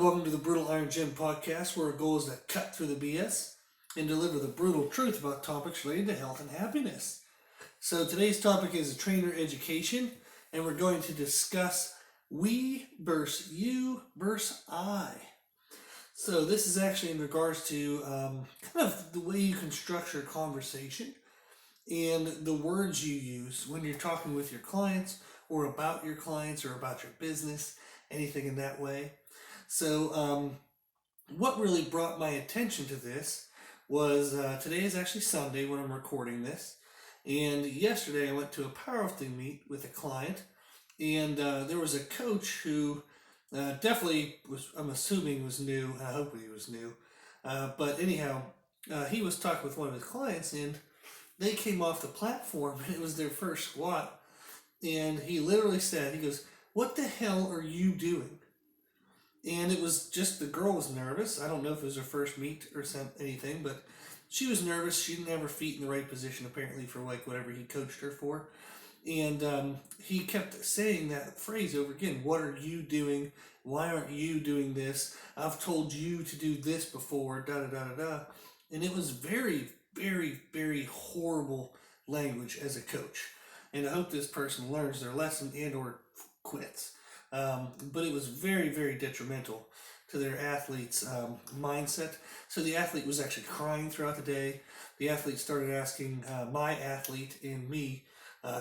welcome to the Brutal Iron Gym podcast, where our goal is to cut through the BS and deliver the brutal truth about topics related to health and happiness. So today's topic is trainer education, and we're going to discuss we versus you versus I. So this is actually in regards to kind of the way you can structure a conversation and the words you use when you're talking with your clients or about your clients or about your business, anything in that way. So what really brought my attention to this was today is actually Sunday when I'm recording this, and yesterday I went to a powerlifting meet with a client, and there was a coach who definitely was, I'm assuming was new. I hope he was new, but anyhow, he was talking with one of his clients, and they came off the platform, and it was their first squat, and he literally said, he goes, "What the hell are you doing?" And it was just, the girl was nervous. I don't know if it was her first meet or anything, but she was nervous. She didn't have her feet in the right position, apparently, for like whatever he coached her for. And he kept saying that phrase over again. What are you doing? Why aren't you doing this? I've told you to do this before, da da da da da. And it was very, very, very horrible language as a coach. And I hope this person learns their lesson and or quits. But it was very, very detrimental to their athlete's mindset. So the athlete was actually crying throughout the day. The athlete started asking my athlete and me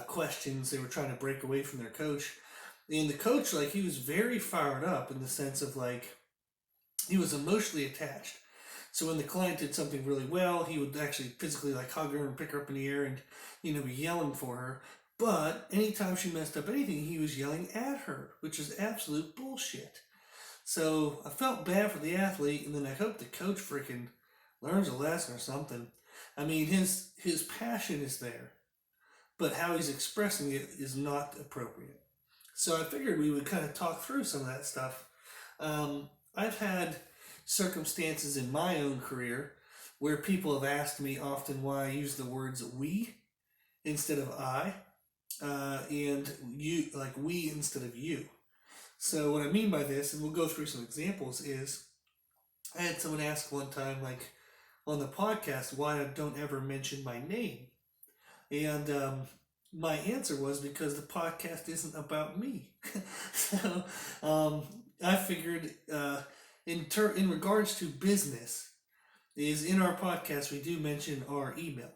questions. They were trying to break away from their coach. And the coach, like, he was very fired up in the sense of, like, he was emotionally attached. So when the client did something really well, he would actually physically, like, hug her and pick her up in the air and, be yelling for her. But anytime she messed up anything, he was yelling at her, which is absolute bullshit. So I felt bad for the athlete, and then I hope the coach freaking learns a lesson or something. I mean, his passion is there, but how he's expressing it is not appropriate. So I figured we would kind of talk through some of that stuff. I've had circumstances in my own career where people have asked me often why I use the words we instead of I. And you, like we instead of you. So what I mean by this, and we'll go through some examples, is I had someone ask one time, like on the podcast, why I don't ever mention my name. And my answer was because the podcast isn't about me. So I figured in regards to business, is in our podcast we do mention our email.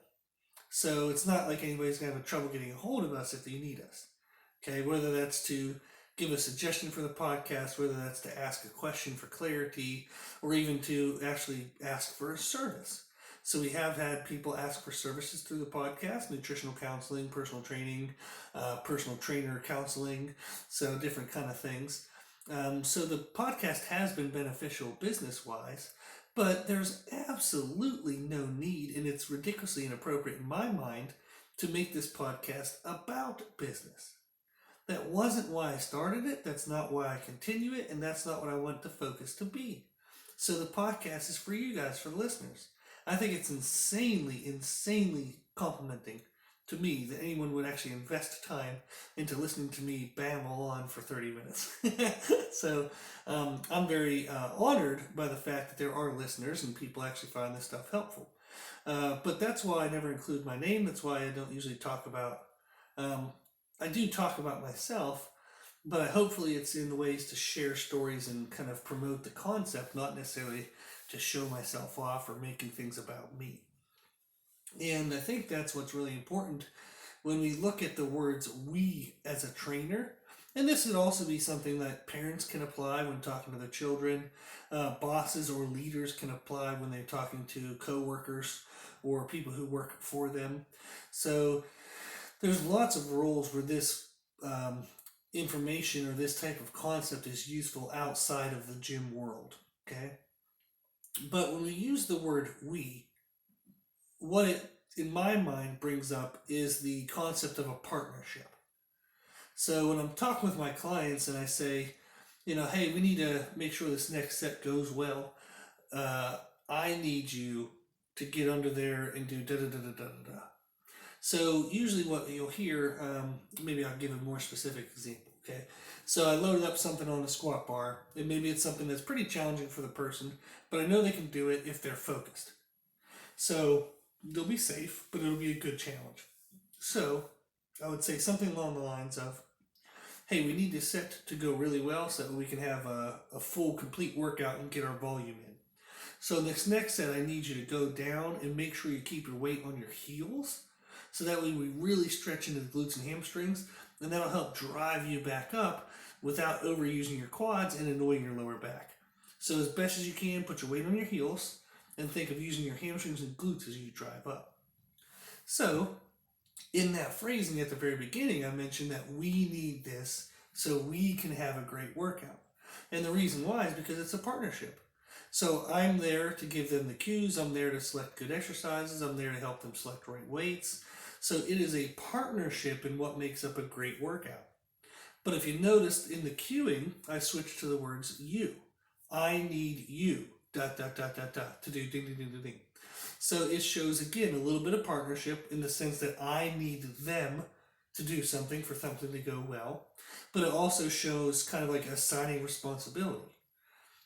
So it's not like anybody's going to have trouble getting a hold of us if they need us. Okay, whether that's to give a suggestion for the podcast, whether that's to ask a question for clarity, or even to actually ask for a service. So we have had people ask for services through the podcast: nutritional counseling, personal training, personal trainer counseling, so different kind of things. So the podcast has been beneficial business-wise, but there's absolutely no need, and it's ridiculously inappropriate in my mind, to make this podcast about business. That wasn't why I started it, that's not why I continue it, and that's not what I want the focus to be. So the podcast is for you guys, for the listeners. I think it's insanely complimenting to me that anyone would actually invest time into listening to me babble on for 30 minutes. So I'm very honored by the fact that there are listeners and people actually find this stuff helpful. But that's why I never include my name. That's why I don't usually talk about, I do talk about myself, but hopefully it's in the ways to share stories and kind of promote the concept, not necessarily to show myself off or making things about me. And I think that's what's really important when we look at the words we as a trainer. And this would also be something that parents can apply when talking to their children. Bosses or leaders can apply when they're talking to coworkers or people who work for them. So there's lots of roles where this information or this type of concept is useful outside of the gym world. Okay? But when we use the word we, what it, in my mind, brings up is the concept of a partnership. So when I'm talking with my clients and I say, hey, we need to make sure this next set goes well, I need you to get under there and do da da da da da da. So usually what you'll hear, maybe I'll give a more specific example, Okay, so I loaded up something on the squat bar, and maybe it's something that's pretty challenging for the person, but I know they can do it if they're focused. So they'll be safe, but it'll be a good challenge. So I would say something along the lines of, hey, we need this set to go really well so that we can have a full, complete workout and get our volume in. So this next set, I need you to go down and make sure you keep your weight on your heels. So that way we really stretch into the glutes and hamstrings, and that'll help drive you back up without overusing your quads and annoying your lower back. So as best as you can, put your weight on your heels and think of using your hamstrings and glutes as you drive up. So in that phrasing at the very beginning, I mentioned that we need this so we can have a great workout. And the reason why is because it's a partnership. So I'm there to give them the cues, I'm there to select good exercises, I'm there to help them select right weights. So it is a partnership in what makes up a great workout. But if you noticed in the cueing, I switched to the words you. I need you, dot, dot, dot, dot, dot, to do ding, ding, ding, ding, ding. So it shows, again, a little bit of partnership in the sense that I need them to do something for something to go well. But it also shows kind of like assigning responsibility.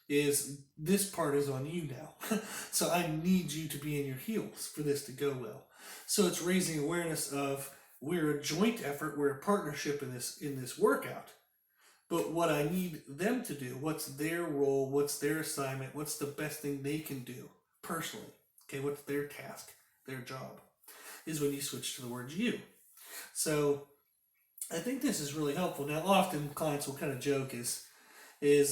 Is this part is on you now. So I need you to be in your heels for this to go well. So it's raising awareness of we're a joint effort, we're a partnership in this workout. But what I need them to do, what's their role, what's their assignment, what's the best thing they can do personally, okay, what's their task, their job, is when you switch to the word you. So I think this is really helpful. Now often clients will kind of joke is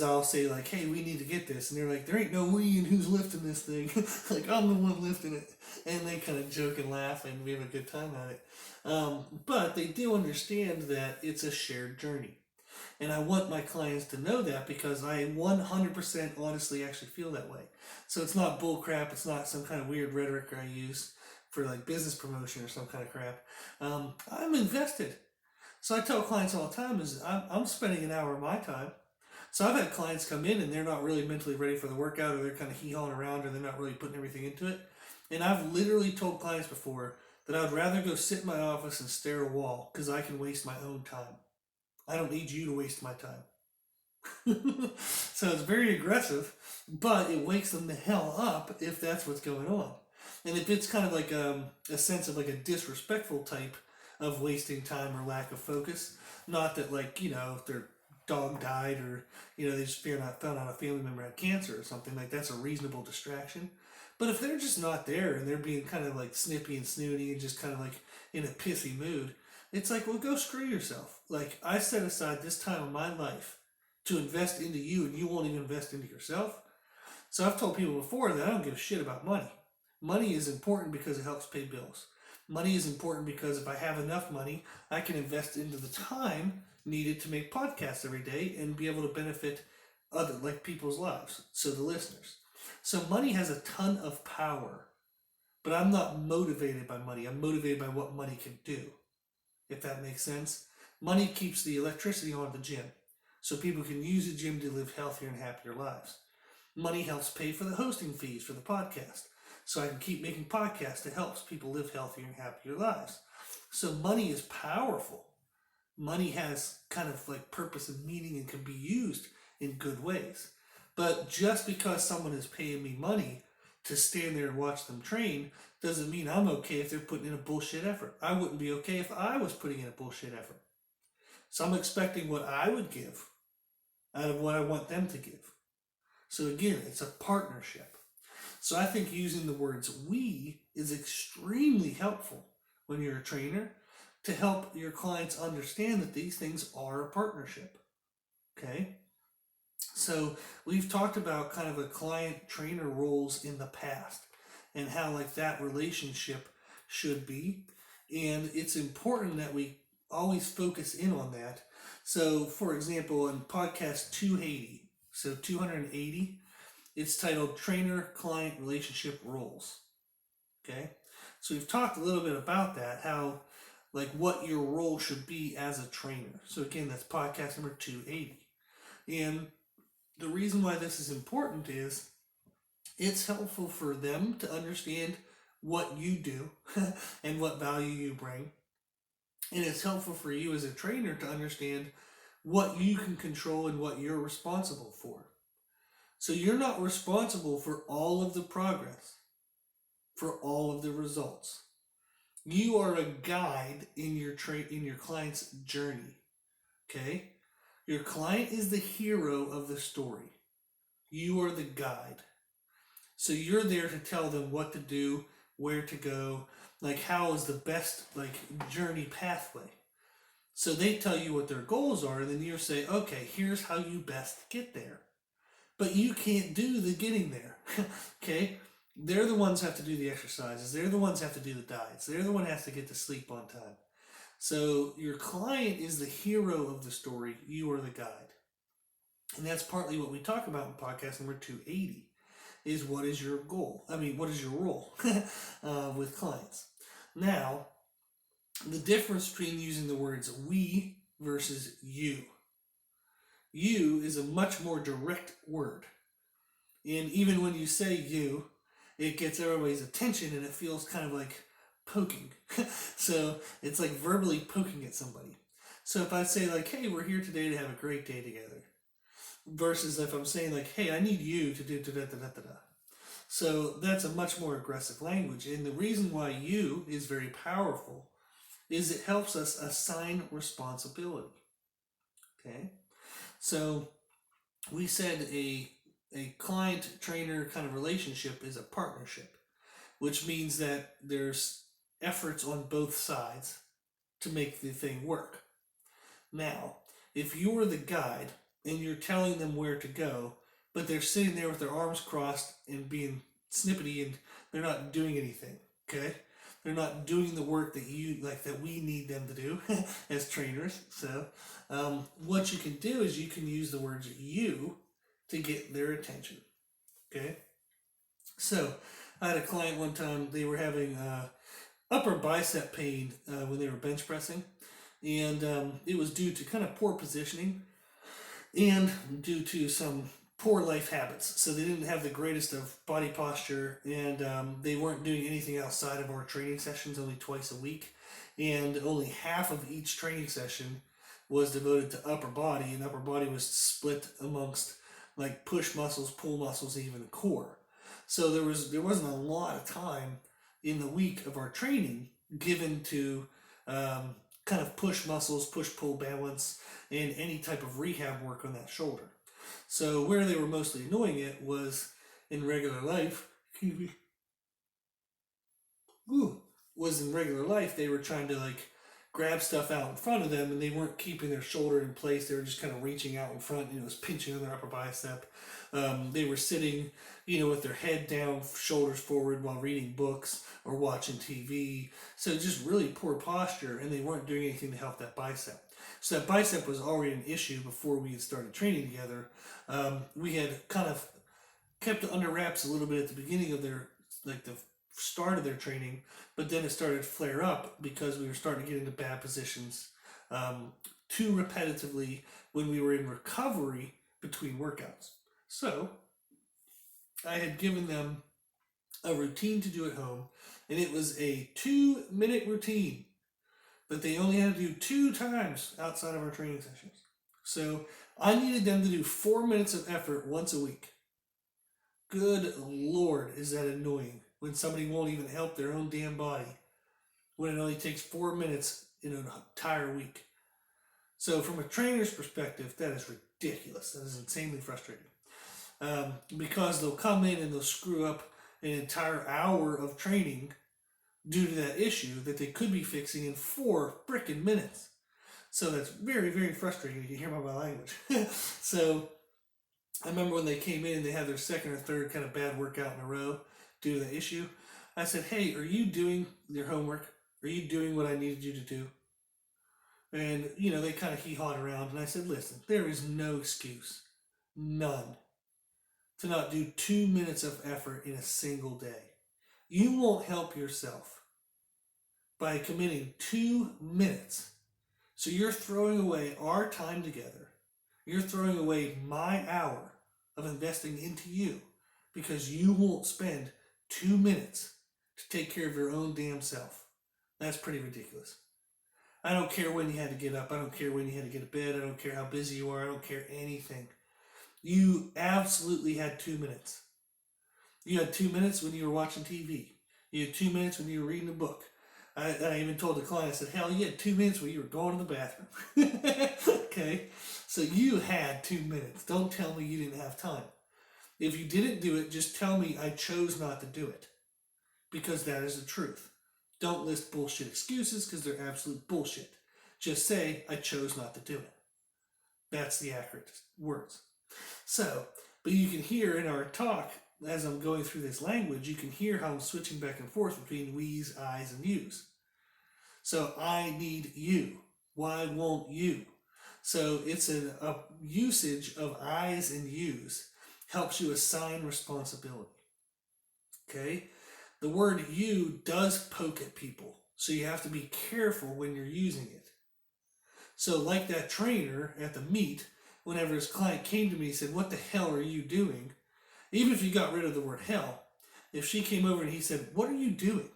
I'll say like, hey, we need to get this. And they're like, there ain't no we and who's lifting this thing. Like, I'm the one lifting it. And they kind of joke and laugh and we have a good time at it. But they do understand that it's a shared journey. And I want my clients to know that because I 100% honestly actually feel that way. So it's not bull crap. It's not some kind of weird rhetoric I use for like business promotion or some kind of crap. I'm invested. So I tell clients all the time is I'm spending an hour of my time. So I've had clients come in and they're not really mentally ready for the workout, or they're kind of hee-hawing around, or they're not really putting everything into it. And I've literally told clients before that I'd rather go sit in my office and stare at a wall because I can waste my own time. I don't need you to waste my time. So it's very aggressive, but it wakes them the hell up if that's what's going on. And if it's kind of like a sense of like a disrespectful type of wasting time or lack of focus, not that like, if their dog died or, they just found out a family member had cancer or something, like that's a reasonable distraction. But if they're just not there and they're being kind of like snippy and snooty and just kind of like in a pissy mood, it's like, well, go screw yourself. Like, I set aside this time of my life to invest into you and you won't even invest into yourself. So I've told people before that I don't give a shit about money. Money is important because it helps pay bills. Money is important because if I have enough money, I can invest into the time needed to make podcasts every day and be able to benefit other like people's lives, so the listeners. So money has a ton of power, but I'm not motivated by money. I'm motivated by what money can do, if that makes sense. Money keeps the electricity on at the gym, so people can use the gym to live healthier and happier lives. Money helps pay for the hosting fees for the podcast, so I can keep making podcasts that helps people live healthier and happier lives. So money is powerful. Money has kind of like purpose and meaning and can be used in good ways. But just because someone is paying me money to stand there and watch them train doesn't mean I'm okay if they're putting in a bullshit effort. I wouldn't be okay if I was putting in a bullshit effort. So I'm expecting what I would give out of what I want them to give. So again, it's a partnership. So I think using the words we is extremely helpful when you're a trainer to help your clients understand that these things are a partnership. Okay? So we've talked about kind of a client trainer roles in the past and how like that relationship should be. And it's important that we always focus in on that. So for example, in podcast 280, so 280, it's titled Trainer Client Relationship Roles. Okay? So we've talked a little bit about that, how like what your role should be as a trainer. So again, that's podcast number 280. And the reason why this is important is it's helpful for them to understand what you do and what value you bring. And it's helpful for you as a trainer to understand what you can control and what you're responsible for. So you're not responsible for all of the progress, for all of the results. You are a guide in your client's journey. Okay? Your client is the hero of the story. You are the guide. So you're there to tell them what to do, where to go, like how is the best journey pathway. So they tell you what their goals are, and then you say, okay, here's how you best get there. But you can't do the getting there. Okay? They're the ones who have to do the exercises. They're the ones who have to do the diets. They're the one who has to get to sleep on time. So your client is the hero of the story. You are the guide. And that's partly what we talk about in podcast number 280 is what is your goal? What is your role with clients? Now, the difference between using the words we versus you. You is a much more direct word. And even when you say you, it gets everybody's attention and it feels kind of like poking. So it's like verbally poking at somebody. So if I say hey, we're here today to have a great day together. Versus if I'm saying hey, I need you to do da-da-da-da-da-da. So that's a much more aggressive language. And the reason why you is very powerful is it helps us assign responsibility. Okay? So we said a client-trainer kind of relationship is a partnership, which means that there's efforts on both sides to make the thing work. Now, if you're the guide and you're telling them where to go, but they're sitting there with their arms crossed and being snippety and they're not doing anything, okay? They're not doing the work that that we need them to do as trainers. So what you can do is you can use the words you to get their attention, okay? So I had a client one time, they were having upper bicep pain when they were bench pressing, and it was due to kind of poor positioning and due to some poor life habits. So they didn't have the greatest of body posture, and they weren't doing anything outside of our training sessions, only twice a week, and only half of each training session was devoted to upper body, and upper body was split amongst push muscles, pull muscles, and even core. So there wasn't a lot of time in the week of our training given to kind of push muscles, push-pull balance, and any type of rehab work on that shoulder. So where they were mostly annoying it was in regular life. Was in regular life they were trying to grab stuff out in front of them, and they weren't keeping their shoulder in place. They were just kind of reaching out in front, and it was pinching on their upper bicep. They were sitting, with their head down, shoulders forward while reading books or watching TV. So just really poor posture, and they weren't doing anything to help that bicep. So that bicep was already an issue before we had started training together. We had kind of kept it under wraps a little bit at the beginning of their, the start of their training, but then it started to flare up because we were starting to get into bad positions too repetitively when we were in recovery between workouts. So I had given them a routine to do at home, and it was a 2-minute routine that they only had to do 2 times outside of our training sessions. So I needed them to do 4 minutes of effort once a week. Good Lord, is that annoying when somebody won't even help their own damn body when it only takes 4 minutes in an entire week. So from a trainer's perspective, that is ridiculous. That is insanely frustrating. Because they'll come in and they'll screw up an entire hour of training due to that issue that they could be fixing in 4 frickin' minutes. So that's very, very frustrating. You can hear by my language. So I remember when they came in and they had their second or third kind of bad workout in a row due to the issue. I said, hey, are you doing your homework? Are you doing what I needed you to do? And, they kind of hee-hawed around. And I said, listen, there is no excuse, none, to not do 2 minutes of effort in a single day. You won't help yourself by committing 2 minutes. So you're throwing away our time together. You're throwing away my hour of investing into you because you won't spend 2 minutes to take care of your own damn self. That's pretty ridiculous. I don't care when you had to get up. I don't care when you had to get to bed. I don't care how busy you are. I don't care anything. You absolutely had 2 minutes. You had 2 minutes when you were watching TV. You had 2 minutes when you were reading a book. I even told the client, I said, hell, you had 2 minutes when you were going to the bathroom. Okay? So you had 2 minutes. Don't tell me you didn't have time. If you didn't do it, just tell me I chose not to do it. Because that is the truth. Don't list bullshit excuses because they're absolute bullshit. Just say, I chose not to do it. That's the accurate words. So, but you can hear in our talk, as I'm going through this language, you can hear how I'm switching back and forth between we's, I's, and you's. So, I need you. Why won't you? So, it's a usage of I's and you's helps you assign responsibility. Okay? The word you does poke at people, so you have to be careful when you're using it. So like that trainer at the meet, whenever his client came to me and said, what the hell are you doing? Even if you got rid of the word hell, if she came over and he said, what are you doing?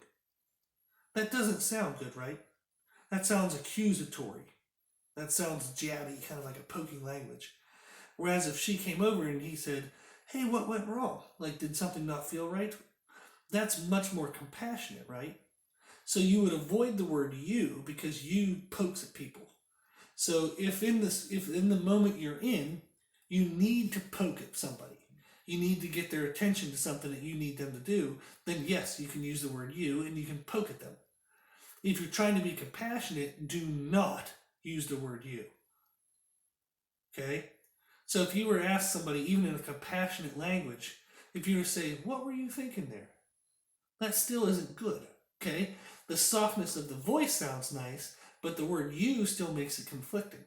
That doesn't sound good, right? That sounds accusatory. That sounds jabby, kind of like a poking language. Whereas if she came over and he said, hey, what went wrong? Like, did something not feel right? That's much more compassionate, right? So you would avoid the word you because you pokes at people. So if in the moment you're in, you need to poke at somebody, you need to get their attention to something that you need them to do, then yes, you can use the word you and you can poke at them. If you're trying to be compassionate, do not use the word you. Okay? So if you were to ask somebody, even in a compassionate language, if you were to say, what were you thinking there? That still isn't good. Okay? The softness of the voice sounds nice, but the word you still makes it conflicting.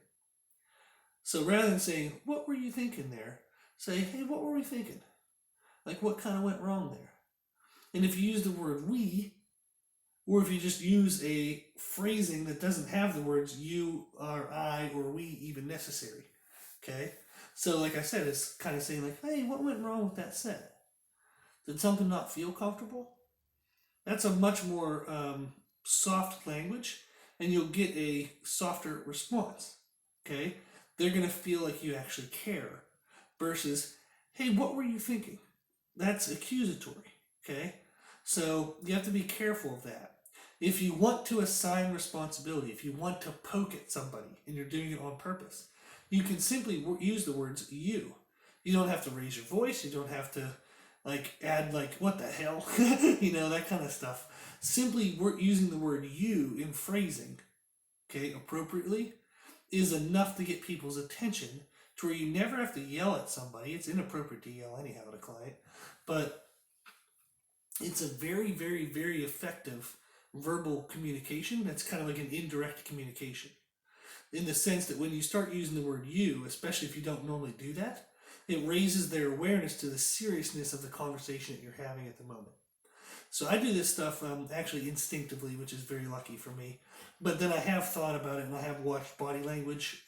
So rather than saying, what were you thinking there? Say, hey, what were we thinking? Like, what kind of went wrong there? And if you use the word we, or if you just use a phrasing that doesn't have the words you or I or we even necessary. Okay? So like I said, it's kind of saying like, hey, what went wrong with that set? Did something not feel comfortable? That's a much more soft language, and you'll get a softer response. Okay? They're going to feel like you actually care versus, hey, what were you thinking? That's accusatory. Okay? So you have to be careful of that. If you want to assign responsibility, if you want to poke at somebody and you're doing it on purpose, you can simply use the words you. You don't have to raise your voice. You don't have to add what the hell, that kind of stuff. Simply using the word you in phrasing, okay, appropriately, is enough to get people's attention to where you never have to yell at somebody. It's inappropriate to yell anyhow at a client, but it's a very, very, very effective verbal communication. That's kind of like an indirect communication in the sense that when you start using the word you, especially if you don't normally do that, it raises their awareness to the seriousness of the conversation that you're having at the moment. So I do this stuff actually instinctively, which is very lucky for me. But then I have thought about it, and I have watched body language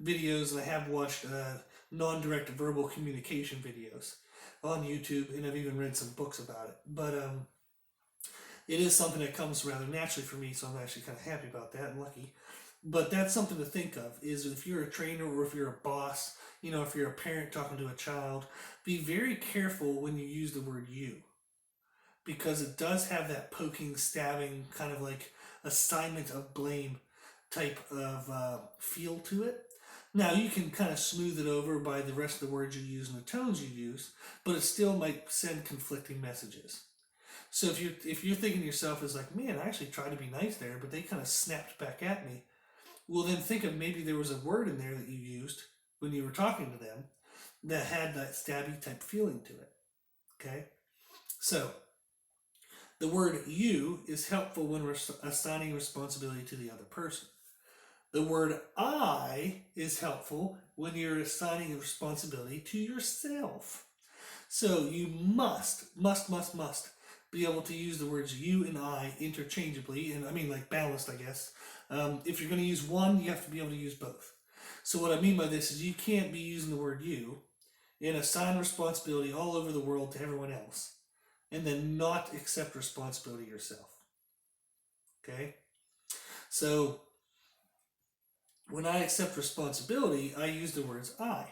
videos, and I have watched non-direct verbal communication videos on YouTube, and I've even read some books about it. But it is something that comes rather naturally for me, so I'm actually kind of happy about that and lucky. But that's something to think of, is if you're a trainer or if you're a boss, if you're a parent talking to a child, be very careful when you use the word you. Because it does have that poking, stabbing, kind of like assignment of blame type of feel to it. Now, you can kind of smooth it over by the rest of the words you use and the tones you use, but it still might send conflicting messages. So if you're thinking to yourself as like, man, I actually tried to be nice there, but they kind of snapped back at me, well, then think of maybe there was a word in there that you used when you were talking to them that had that stabby type feeling to it. Okay? So, the word you is helpful when we're assigning responsibility to the other person. The word I is helpful when you're assigning a responsibility to yourself. So you must be able to use the words you and I interchangeably, and I mean like balanced, I guess. If you're going to use one, you have to be able to use both. So what I mean by this is you can't be using the word you and assign responsibility all over the world to everyone else and then not accept responsibility yourself. Okay? So when I accept responsibility, I use the words I.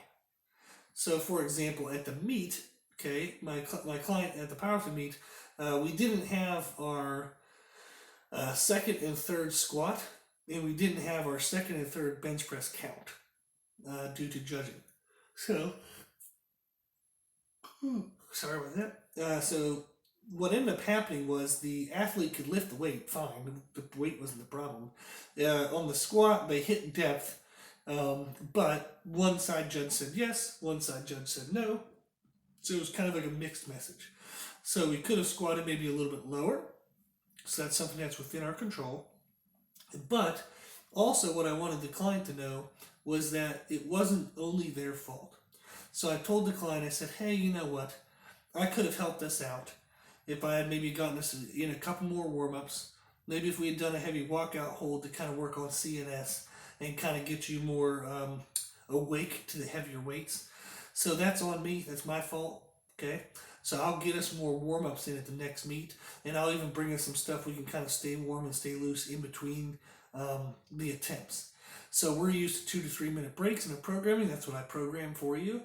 So for example, at the meet, okay, my client at the powerlifting meet, we didn't have our second and third squat, and we didn't have our second and third bench press count due to judging. So, sorry about that. So what ended up happening was the athlete could lift the weight fine. The weight wasn't the problem. On the squat, they hit depth, but one side judge said yes, one side judge said no. So it was kind of like a mixed message. So we could have squatted maybe a little bit lower. So that's something that's within our control. But also what I wanted the client to know was that it wasn't only their fault. So I told the client, I said, hey, you know what? I could have helped us out if I had maybe gotten us in a couple more warm-ups. Maybe if we had done a heavy walkout hold to kind of work on CNS and kind of get you more awake to the heavier weights. So that's on me. That's my fault. Okay. So I'll get us more warm-ups in at the next meet, and I'll even bring us some stuff we can kind of stay warm and stay loose in between the attempts. So we're used to 2 to 3 minute breaks in the programming. That's what I program for you.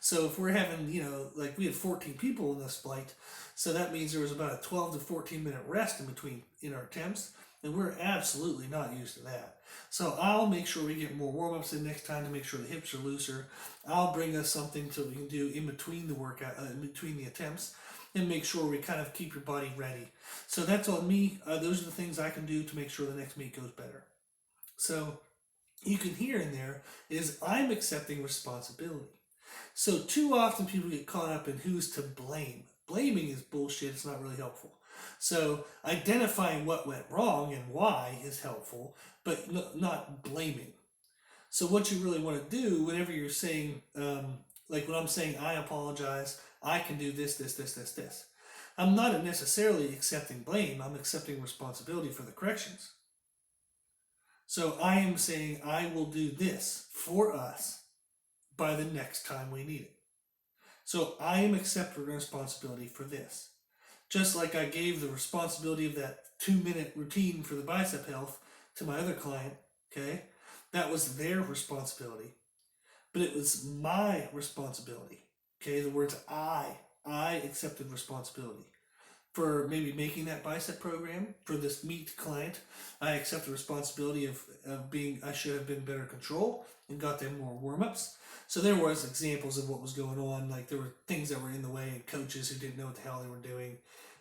So if we're having, like we had 14 people in this flight, so that means there was about a 12 to 14 minute rest in between in our attempts, and we're absolutely not used to that. So I'll make sure we get more warm-ups in next time to make sure the hips are looser. I'll bring us something so we can do in between the workout, in between the attempts, and make sure we kind of keep your body ready. So that's on me. Those are the things I can do to make sure the next meet goes better. So you can hear in there is I'm accepting responsibility. So too often people get caught up in who's to blame. Blaming is bullshit. It's not really helpful. So identifying what went wrong and why is helpful, but not blaming. So what you really want to do whenever you're saying, like when I'm saying I apologize, I can do this. I'm not necessarily accepting blame. I'm accepting responsibility for the corrections. So I am saying I will do this for us by the next time we need it. So I am accepting responsibility for this. Just like I gave the responsibility of that 2-minute routine for the bicep health to my other client, okay? That was their responsibility. But it was my responsibility, okay? The words I accepted responsibility. For maybe making that bicep program for this meet client, I accept the responsibility of being, I should have been better control and got them more warm-ups. So there was examples of what was going on, like there were things that were in the way and coaches who didn't know what the hell they were doing.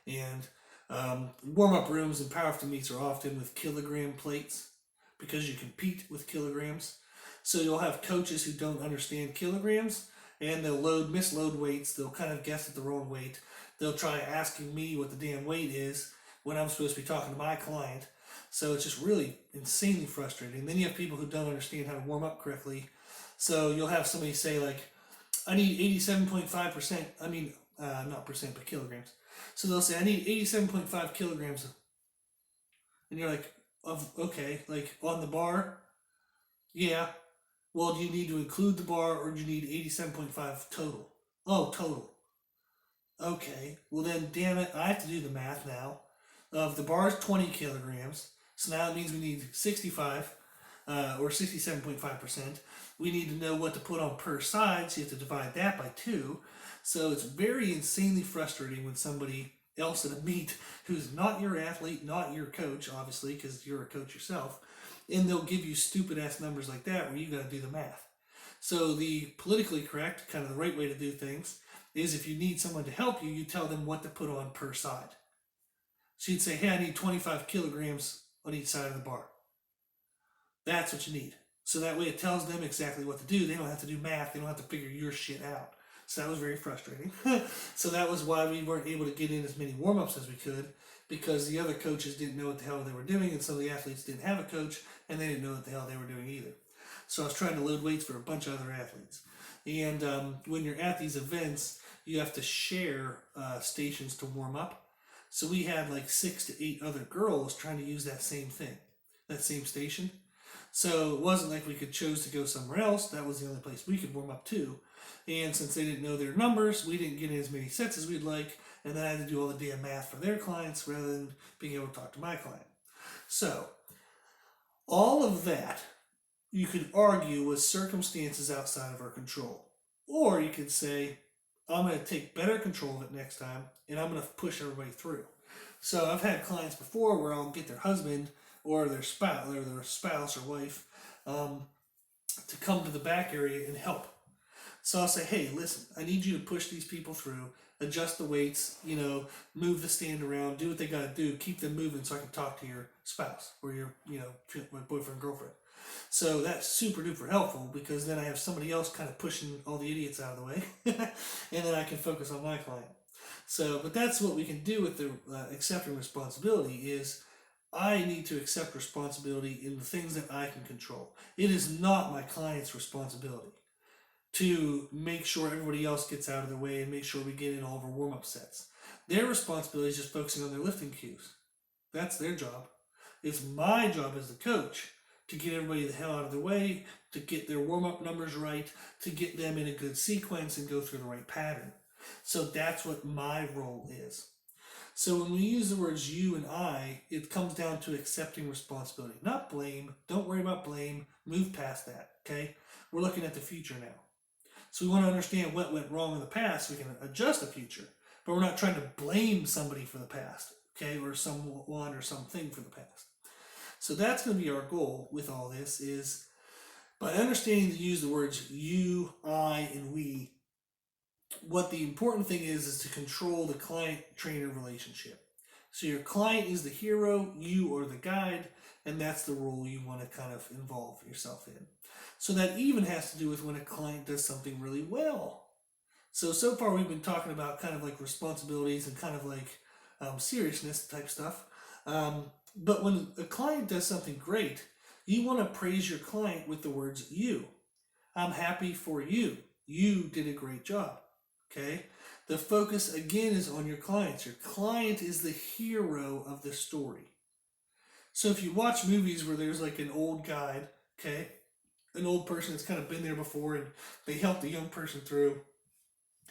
And warm-up rooms and powerlifting meets are often with kilogram plates because you compete with kilograms. So you'll have coaches who don't understand kilograms and they'll misload weights. They'll kind of guess at the wrong weight. They'll try asking me what the damn weight is when I'm supposed to be talking to my client. So it's just really insanely frustrating. Then you have people who don't understand how to warm up correctly. So you'll have somebody say like, I need 87.5%, not percent, but kilograms. So they'll say, I need 87.5 kilograms. And you're like, okay, like on the bar? Yeah. Well, do you need to include the bar or do you need 87.5 total? Oh, total. Okay, well then, damn it, I have to do the math now. If the bar is 20 kilograms, so now it means we need 65 or 67.5%. We need to know what to put on per side, so you have to divide that by 2. So it's very insanely frustrating when somebody else at a meet who's not your athlete, not your coach, obviously, because you're a coach yourself, and they'll give you stupid ass numbers like that where you got to do the math. So the politically correct, kind of the right way to do things, is if you need someone to help you, you tell them what to put on per side. So you'd say, hey, I need 25 kilograms on each side of the bar. That's what you need. So that way it tells them exactly what to do. They don't have to do math. They don't have to figure your shit out. So that was very frustrating. So that was why we weren't able to get in as many warm-ups as we could, because the other coaches didn't know what the hell they were doing, and some of the athletes didn't have a coach, and they didn't know what the hell they were doing either. So I was trying to load weights for a bunch of other athletes. And when you're at these events, you have to share stations to warm up. So we had like 6 to 8 other girls trying to use that same thing, that same station. So it wasn't like we could choose to go somewhere else. That was the only place we could warm up to. And since they didn't know their numbers, we didn't get in as many sets as we'd like. And then I had to do all the damn math for their clients rather than being able to talk to my client. So All of that, you could argue, was circumstances outside of our control. Or you could say, I'm going to take better control of it next time and I'm going to push everybody through. So I've had clients before where I'll get their husband or their spouse or wife to come to the back area and help. So I'll say, hey, listen, I need you to push these people through, adjust the weights, move the stand around, do what they got to do, keep them moving so I can talk to your spouse or your, my boyfriend, girlfriend. So that's super duper helpful because then I have somebody else kind of pushing all the idiots out of the way and then I can focus on my client. So, but that's what we can do with the accepting responsibility is I need to accept responsibility in the things that I can control. It is not my client's responsibility to make sure everybody else gets out of the way and make sure we get in all of our warm-up sets. Their responsibility is just focusing on their lifting cues. That's their job. It's my job as the coach to get everybody the hell out of the way, to get their warm-up numbers right, to get them in a good sequence and go through the right pattern. So that's what my role is. So when we use the words you and I, it comes down to accepting responsibility, not blame. Don't worry about blame. Move past that, okay? We're looking at the future now. So we want to understand what went wrong in the past so we can adjust the future. But we're not trying to blame somebody for the past, okay, or someone or something for the past. So that's going to be our goal with all this is by understanding to use the words you, I, and we, what the important thing is to control the client-trainer relationship. So your client is the hero, you are the guide, and that's the role you want to kind of involve yourself in. So that even has to do with when a client does something really well. So far we've been talking about kind of like responsibilities and kind of like seriousness type stuff. But when a client does something great, you want to praise your client with the words you. I'm happy for you. You did a great job. Okay? The focus again is on your clients. Your client is the hero of the story. So if you watch movies where there's like an old guide, okay, an old person that's kind of been there before and they help the young person through,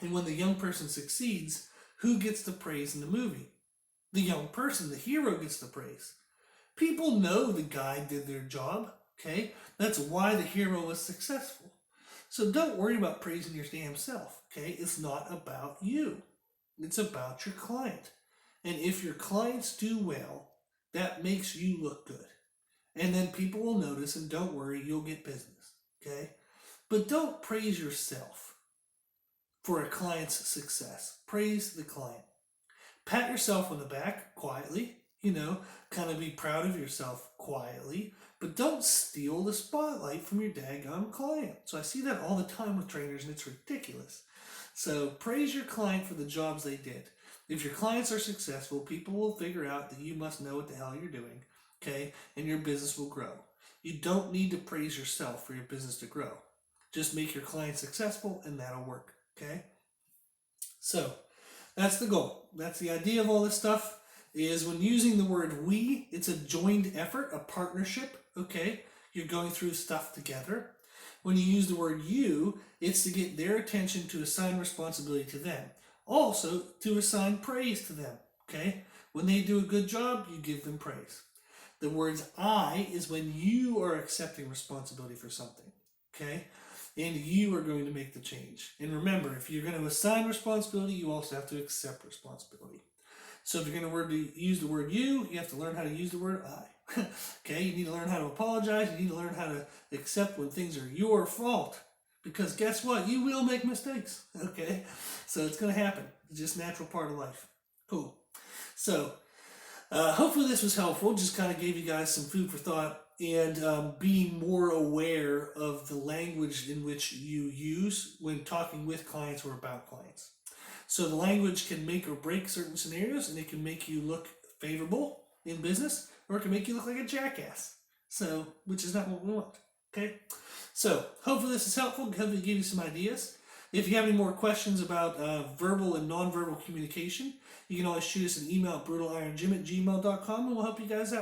and when the young person succeeds, who gets the praise in the movie? The young person, the hero gets the praise. People know the guide did their job, okay? That's why the hero was successful. So don't worry about praising your damn self, okay? It's not about you. It's about your client. And if your clients do well, that makes you look good. And then people will notice, and don't worry, you'll get business, okay? But don't praise yourself for a client's success. Praise the client. Pat yourself on the back quietly, kind of be proud of yourself quietly, but don't steal the spotlight from your daggone client. So I see that all the time with trainers and it's ridiculous. So praise your client for the jobs they did. If your clients are successful, people will figure out that you must know what the hell you're doing, okay? And your business will grow. You don't need to praise yourself for your business to grow. Just make your client successful and that'll work, okay? So that's the goal. That's the idea of all this stuff is when using the word we, it's a joined effort, a partnership, okay? You're going through stuff together. When you use the word you, it's to get their attention to assign responsibility to them. Also, to assign praise to them, okay? When they do a good job, you give them praise. The words I is when you are accepting responsibility for something, okay? And you are going to make the change. And remember, if you're going to assign responsibility, you also have to accept responsibility. So if you're going to use the word you have to learn how to use the word I. Okay, you need to learn how to apologize. You need to learn how to accept when things are your fault. Because guess what? You will make mistakes. Okay, so it's going to happen. It's just a natural part of life. Cool. So hopefully this was helpful. Just kind of gave you guys some food for thought and being more aware of the language in which you use when talking with clients or about clients. So the language can make or break certain scenarios, and it can make you look favorable in business, or it can make you look like a jackass. So, which is not what we want. Okay? So, hopefully this is helpful. Hopefully give you some ideas. If you have any more questions about verbal and nonverbal communication, you can always shoot us an email at brutalironjim@gmail.com, and we'll help you guys out with